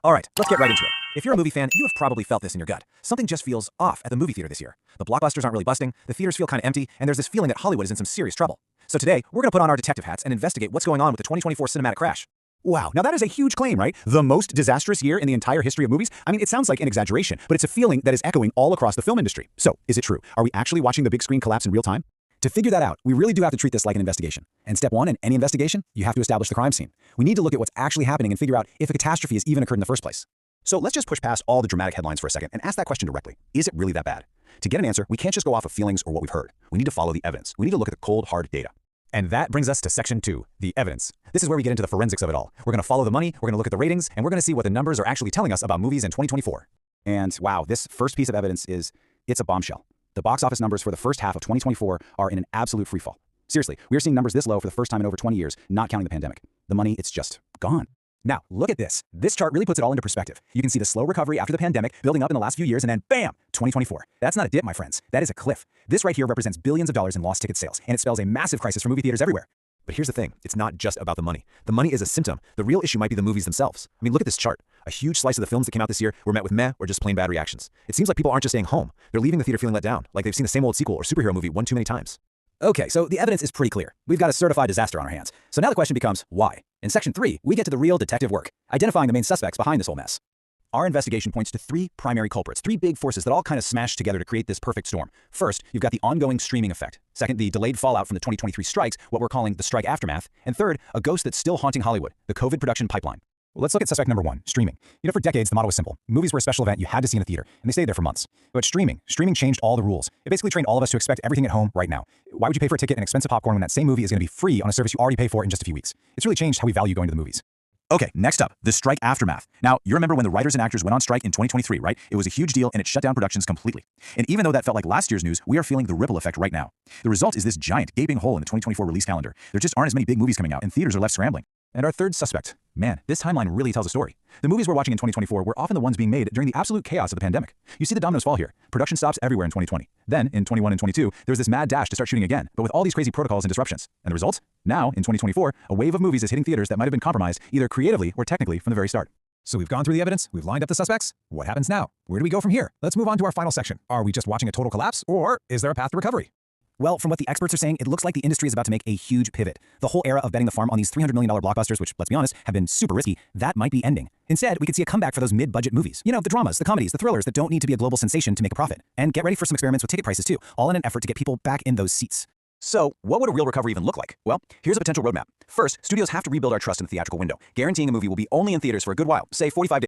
Alright, let's get right into it. If you're a movie fan, you have probably felt this in your gut. Something just feels off at the movie theater this year. The blockbusters aren't really busting, the theaters feel kind of empty, and there's this feeling that Hollywood is in some serious trouble. So today, we're gonna put on our detective hats and investigate what's going on with the 2024 cinematic crash. Wow, now that is a huge claim, right? The most disastrous year in the entire history of movies? I mean, it sounds like an exaggeration, but it's a feeling that is echoing all across the film industry. So, is it true? Are we actually watching the big screen collapse in real time? To figure that out, we really do have to treat this like an investigation. And step one in any investigation, you have to establish the crime scene. We need to look at what's actually happening and figure out if a catastrophe has even occurred in the first place. So let's just push past all the dramatic headlines for a second and ask that question directly. Is it really that bad? To get an answer, we can't just go off of feelings or what we've heard. We need to follow the evidence. We need to look at the cold, hard data. And that brings us to section 2, the evidence. This is where we get into the forensics of it all. We're going to follow the money, we're going to look at the ratings, and we're going to see what the numbers are actually telling us about movies in 2024. And wow, this first piece of evidence it's a bombshell. The box office numbers for the first half of 2024 are in an absolute freefall. Seriously, we are seeing numbers this low for the first time in over 20 years, not counting the pandemic. The money, it's just gone. Now, look at this. This chart really puts it all into perspective. You can see the slow recovery after the pandemic building up in the last few years, and then bam, 2024. That's not a dip, my friends. That is a cliff. This right here represents billions of dollars in lost ticket sales, and it spells a massive crisis for movie theaters everywhere. But here's the thing, it's not just about the money. The money is a symptom. The real issue might be the movies themselves. I mean, look at this chart. A huge slice of the films that came out this year were met with meh or just plain bad reactions. It seems like people aren't just staying home. They're leaving the theater feeling let down, like they've seen the same old sequel or superhero movie one too many times. Okay, so the evidence is pretty clear. We've got a certified disaster on our hands. So now the question becomes, why? In section 3, we get to the real detective work, identifying the main suspects behind this whole mess. Our investigation points to 3 primary culprits, 3 big forces that all kind of smash together to create this perfect storm. First, you've got the ongoing streaming effect. Second, the delayed fallout from the 2023 strikes, what we're calling the strike aftermath. And third, a ghost that's still haunting Hollywood, the COVID production pipeline. Well, let's look at suspect number 1, streaming. You know, for decades, the model was simple. Movies were a special event you had to see in a theater, and they stayed there for months. But streaming changed all the rules. It basically trained all of us to expect everything at home right now. Why would you pay for a ticket and expensive popcorn when that same movie is going to be free on a service you already pay for in just a few weeks? It's really changed how we value going to the movies. Okay, next up, the strike aftermath. Now, you remember when the writers and actors went on strike in 2023, right? It was a huge deal and it shut down productions completely. And even though that felt like last year's news, we are feeling the ripple effect right now. The result is this giant gaping hole in the 2024 release calendar. There just aren't as many big movies coming out and theaters are left scrambling. And our third suspect. Man, this timeline really tells a story. The movies we're watching in 2024 were often the ones being made during the absolute chaos of the pandemic. You see the dominoes fall here. Production stops everywhere in 2020. Then, in 21 and 22, there was this mad dash to start shooting again, but with all these crazy protocols and disruptions. And the result? Now, in 2024, a wave of movies is hitting theaters that might have been compromised, either creatively or technically from the very start. So we've gone through the evidence, we've lined up the suspects. What happens now? Where do we go from here? Let's move on to our final section. Are we just watching a total collapse, or is there a path to recovery? Well, from what the experts are saying, it looks like the industry is about to make a huge pivot. The whole era of betting the farm on these $300 million blockbusters, which, let's be honest, have been super risky, that might be ending. Instead, we could see a comeback for those mid-budget movies. You know, the dramas, the comedies, the thrillers that don't need to be a global sensation to make a profit. And get ready for some experiments with ticket prices too, all in an effort to get people back in those seats. So, what would a real recovery even look like? Well, here's a potential roadmap. First, studios have to rebuild our trust in the theatrical window, guaranteeing a movie will be only in theaters for a good while, say 45 days.